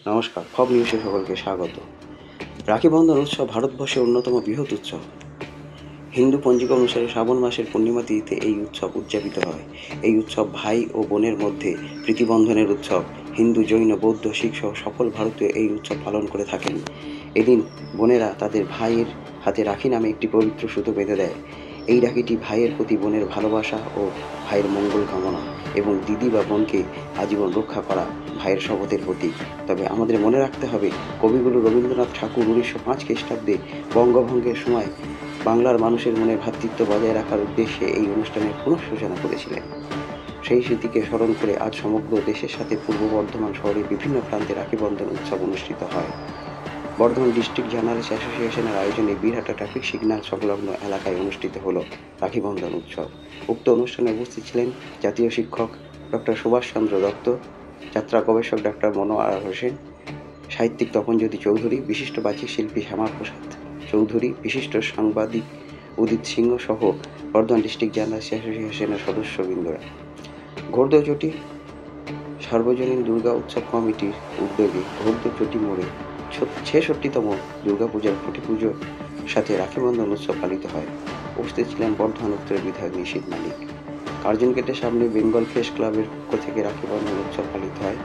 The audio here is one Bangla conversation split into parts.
নমস্কার, খব নিউজে সকলকে স্বাগত। রাখি বন্ধন উৎসব ভারতবর্ষের অন্যতম বৃহৎ উৎসব। হিন্দু পঞ্জিকা অনুসারে শ্রাবণ মাসের পূর্ণিমা তিথিতে এই উৎসব উদযাপিত হয়। এই উৎসব ভাই ও বোনের মধ্যে প্রীতিবন্ধনের উৎসব। হিন্দু, জৈন, বৌদ্ধ, শিখ সহ সকল ভারতীয় এই উৎসব পালন করে থাকেন। এদিন বোনেরা তাদের ভাইয়ের হাতে রাখি নামে একটি পবিত্র সুতো বেঁধে দেয়। এই রাখিটি ভাইয়ের প্রতি বোনের ভালোবাসা ও ভাইয়ের মঙ্গল কামনা এবং দিদি বা বোনকে আজীবন রক্ষা করা ভাইয়ের শপথের প্রতীক। তবে আমাদের মনে রাখতে হবে, কবিগুরু রবীন্দ্রনাথ ঠাকুর 1905 খ্রিস্টাব্দে বঙ্গভঙ্গের সময় বাংলার মানুষের মনে ভ্রাতৃত্ব বজায় রাখার উদ্দেশ্যে এই অনুষ্ঠানের পুনঃসূচনা করেছিলেন। সেই স্মৃতিকে স্মরণ করে আজ সমগ্র দেশের সাথে পূর্ব বর্ধমান শহরের বিভিন্ন প্রান্তে রাখি বন্ধন উৎসব অনুষ্ঠিত হয়। বর্ধমান ডিস্ট্রিক্ট জার্নালিস্ট অ্যাসোসিয়েশনের আয়োজনে বীরহাটা ট্রাফিক সিগন্যাল সংলগ্ন এলাকায় অনুষ্ঠিত হলো রাখি বন্ধন উৎসব। উক্ত অনুষ্ঠানে উপস্থিত ছিলেন জাতীয় শিক্ষক ডক্টর সুভাষচন্দ্র দত্ত, যাত্রা গবেষক ডক্টর মনোয়ার হোসেন, সাহিত্যিক তপনজ্যোতি চৌধুরী, বিশিষ্ট বাচিক শিল্পী শ্যামাপ্রসাদ চৌধুরী, বিশিষ্ট সাংবাদিক উদিত সিংহ সহ বর্ধমান ডিস্ট্রিক্ট জার্নালিস্ট অ্যাসোসিয়েশনের সদস্যবৃন্দরা। ঘোড়দৌচটি সার্বজনীন দুর্গা উৎসব কমিটির উদ্যোগে ঘোড়দৌচটি মোড়ে 66তম দুর্গাপূজার খুঁটি পুজোর সাথে রাখি বন্ধন উৎসব পালিত হয়। উপস্থিত ছিলেন বর্ধমান উত্তরের বিধায়ক নিশীথ মালিক। কার্জন গেটের সামনে বেঙ্গল প্রেস ক্লাবের পক্ষ থেকে রাখি বন্ধন উৎসব পালিত হয়।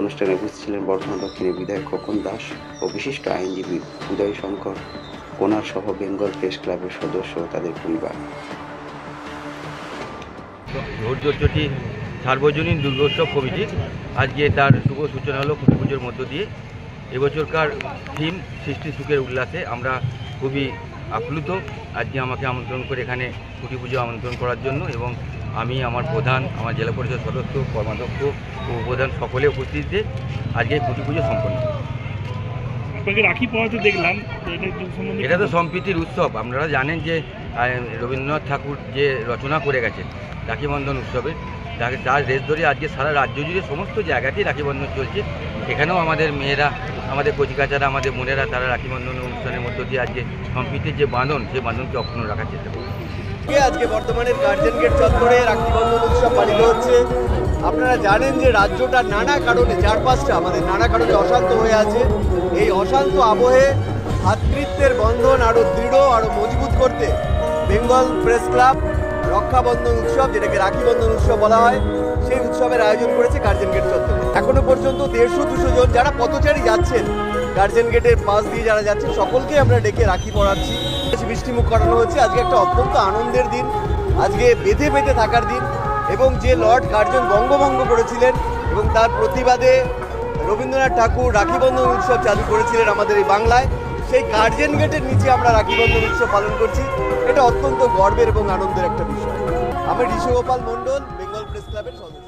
অনুষ্ঠানে উপস্থিত ছিলেন বর্ধমান দক্ষিণের বিধায়ক খোকন দাস ও বিশিষ্ট আইনজীবী উদয় শঙ্কর কোনার সহ বেঙ্গল প্রেস ক্লাবের সদস্য ও তাদের পরিবার। ঘোড়দৌচটি সার্বজনীন দুর্গোৎসব কমিটি আজকে তার শুভ সূচনা হলো খুঁটি পুজোর মধ্য দিয়ে। এবছরকার থিম সৃষ্টি সুখের উল্লাসে আমরা খুবই আপ্লুত। আজকে আমাকে আমন্ত্রণ করে এখানে খুঁটি পুজো আমন্ত্রণ করার জন্য, এবং আমি, আমার প্রধান, আমার জেলা পরিষদ সদস্য, কর্মাধ্যক্ষ ও উপপ্রধান সকলে উপস্থিতিতে আজকে খুঁটি পুজো সম্পন্ন। আপনাকে রাখি পড়াতে দেখলাম, এটা তো সম্প্রীতির উৎসব। আপনারা জানেন যে রবীন্দ্রনাথ ঠাকুর যে রচনা করে গেছেন রাখি বন্ধন উৎসবে, তার রেশ ধরে আজকে সারা রাজ্য জুড়ে সমস্ত জায়গাতেই রাখি বন্ধন চলছে। এখানেও আমাদের মেয়েরা, আমাদের কচিকাচারা, আমাদের বোনেরা তারা রাখি বন্ধন অনুষ্ঠানের মধ্য দিয়ে আজকে সম্প্রীতির যে বাঁধন, সেই বাঁধনকে অক্ষুণ্ণ রাখার চেষ্টা করছে। আজকে বর্তমানের গার্জেন গেট চত্বরে রাখি বন্ধন উৎসব পালিত হচ্ছে। আপনারা জানেন যে রাজ্যটা নানা কারণে, চারপাশটা আমাদের নানা কারণে অশান্ত হয়ে আছে। এই অশান্ত আবহে ভ্রাতৃত্বের বন্ধন আরও দৃঢ়, আরও মজবুত করতে বেঙ্গল প্রেস ক্লাব রক্ষাবন্ধন উৎসব, যেটাকে রাখি বন্ধন উৎসব বলা হয়, সেই উৎসবের আয়োজন করেছে গার্জেন গেট চত্বরে। এখনো পর্যন্ত 150-200 জন যারা পথচারী যাচ্ছেন, গার্জেন গেটের পাশ দিয়ে যারা যাচ্ছেন, সকলকে আমরা ডেকে রাখি পরাচ্ছি, মিষ্টিমুখ করানো হচ্ছে। আজকে একটা অত্যন্ত আনন্দের দিন, আজকে বেঁধে বেঁধে থাকার দিন। এবং যে লর্ড কার্জন বঙ্গভঙ্গ করেছিলেন এবং তার প্রতিবাদে রবীন্দ্রনাথ ঠাকুর রাখি বন্ধন উৎসব চালু করেছিলেন আমাদের এই বাংলায়, সেই গার্জেন গেটের নিচে আমরা রাখি বন্ধন উৎসব পালন করছি। এটা অত্যন্ত গর্বের এবং আনন্দের একটা বিষয়। আমি ঋষগোপাল মণ্ডল, বেঙ্গল প্রেস ক্লাবের সদস্য।